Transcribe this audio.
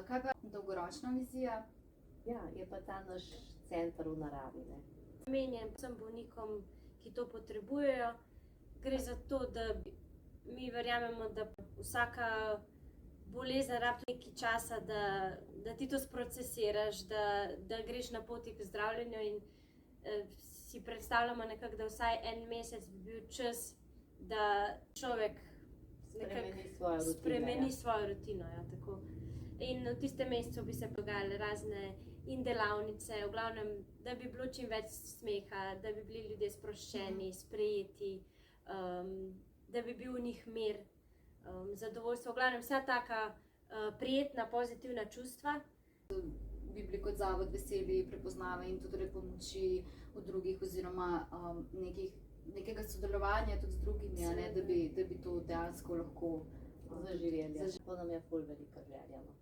Kaj pa dolgoročna vizija? Ja, je pa ta naš center v naravi, ne. Namenjen vsem bolnikom, ki to potrebujejo. Gre za to, da mi verjamemo, da vsaka bolezen rabi nekaj časa, da ti to sprocesiraš, da greš na poti k zdravljenju in si predstavljamo nekako, da vsaj en mesec bi bil čas, da človek spremeni svojo rutino, ja, tako. In v tistem mesecu bi se dogajale razne in delavnice, v glavnem, da bi bilo čim več smeha, da bi bili ljudje sproščeni, sprejeti, da bi bil v njih mir, zadovoljstvo, v glavnem vsa taka prijetna, pozitivna čustva. Bi bili kot zavod veseli prepoznave in tudi pomoči od drugih oziroma nekega sodelovanja tudi z drugimi, a ne, da bi to dejansko lahko zaživeli. To nam je ful veliko željeno.